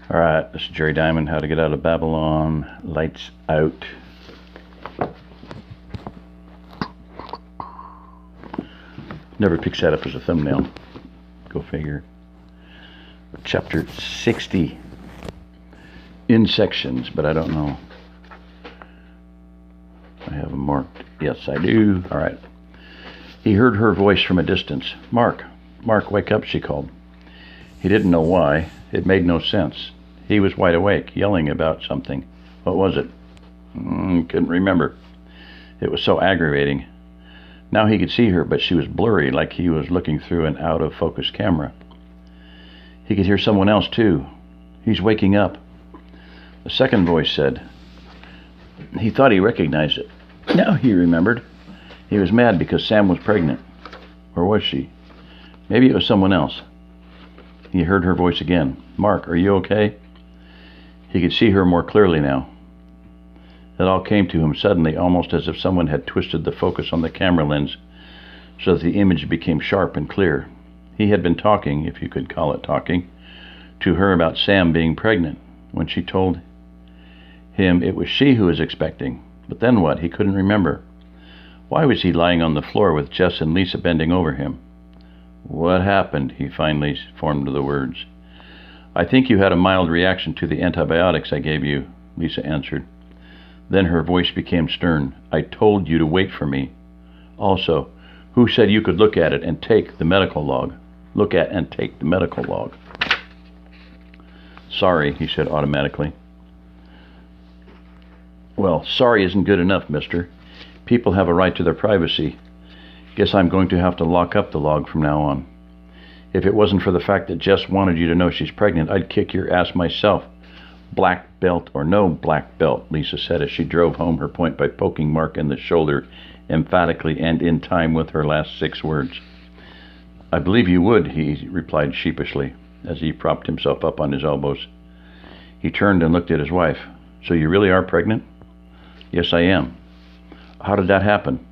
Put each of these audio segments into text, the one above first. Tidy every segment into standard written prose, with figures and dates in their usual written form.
All right, this is Jerry Diamond, How to Get Out of Babylon. Lights out. Never picks that up as a thumbnail. Go figure. Chapter 60. In sections, but I don't know. I have them marked. Yes, I do. All right. He heard her voice from a distance. Mark, wake up, she called. He didn't know why. It made no sense. He was wide awake, yelling about something. What was it? Couldn't remember. It was so aggravating. Now he could see her, but she was blurry, like he was looking through an out-of-focus camera. He could hear someone else, too. He's waking up. The second voice said. He thought he recognized it. Now he remembered. He was mad because Sam was pregnant. Or was she? Maybe it was someone else. He heard her voice again. Mark, are you okay? He could see her more clearly now. It all came to him suddenly, almost as if someone had twisted the focus on the camera lens so that the image became sharp and clear. He had been talking, if you could call it talking, to her about Sam being pregnant. When she told him it was she who was expecting. But then what? He couldn't remember. Why was he lying on the floor with Jess and Lisa bending over him? What happened? He finally formed the words. I think you had a mild reaction to the antibiotics I gave you, Lisa answered. Then her voice became stern. I told you to wait for me. Also, who said you could look at it and take the medical log? Look at and take the medical log. Sorry, he said automatically. Well, sorry isn't good enough, mister. People have a right to their privacy. Guess I'm going to have to lock up the log from now on. If it wasn't for the fact that Jess wanted you to know she's pregnant, I'd kick your ass myself. Black belt or no black belt, Lisa said as she drove home her point by poking Mark in the shoulder emphatically and in time with her last 6 words. I believe you would, he replied sheepishly as he propped himself up on his elbows. He turned and looked at his wife. So you really are pregnant? Yes, I am. How did that happen?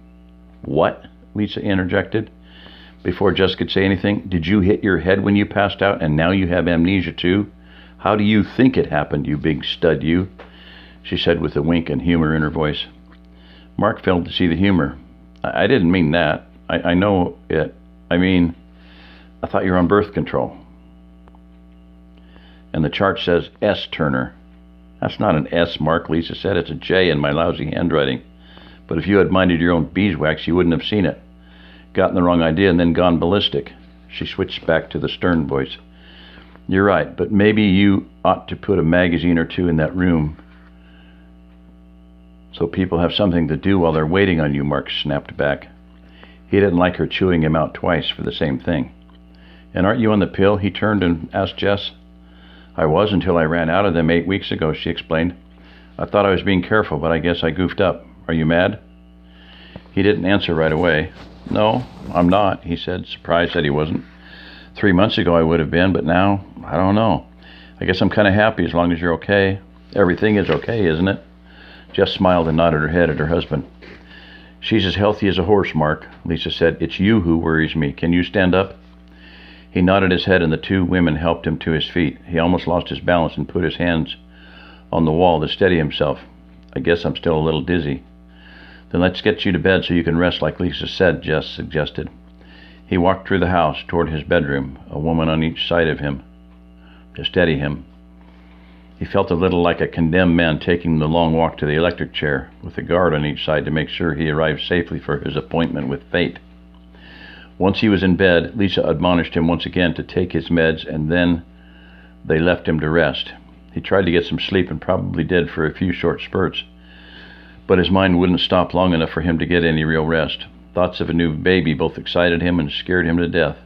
What? Lisa interjected. Before Jess could say anything, did you hit your head when you passed out and now you have amnesia too? How do you think it happened, you big stud, you? She said with a wink and humor in her voice. Mark failed to see the humor. I didn't mean that. I know it. I mean, I thought you were on birth control. And the chart says S, Turner. That's not an S, Mark, Lisa said. It's a J in my lousy handwriting. But if you had minded your own beeswax, you wouldn't have seen it. Gotten the wrong idea and then gone ballistic. She switched back to the stern voice. You're right, but maybe you ought to put a magazine or 2 in that room so people have something to do while they're waiting on you, Mark snapped back. He didn't like her chewing him out twice for the same thing. And aren't you on the pill? He turned and asked Jess. I was until I ran out of them 8 weeks ago, she explained. I thought I was being careful, but I guess I goofed up. Are you mad? He didn't answer right away. No, I'm not, he said, surprised that he wasn't. 3 months ago I would have been, but now, I don't know. I guess I'm kind of happy as long as you're okay. Everything is okay, isn't it? Jess smiled and nodded her head at her husband. She's as healthy as a horse, Mark, Lisa said. It's you who worries me. Can you stand up? He nodded his head and the 2 women helped him to his feet. He almost lost his balance and put his hands on the wall to steady himself. I guess I'm still a little dizzy. Then let's get you to bed so you can rest like Lisa said, Jess suggested. He walked through the house toward his bedroom, a woman on each side of him, to steady him. He felt a little like a condemned man taking the long walk to the electric chair, with a guard on each side to make sure he arrived safely for his appointment with fate. Once he was in bed, Lisa admonished him once again to take his meds, and then they left him to rest. He tried to get some sleep and probably did for a few short spurts, but his mind wouldn't stop long enough for him to get any real rest. Thoughts of a new baby both excited him and scared him to death.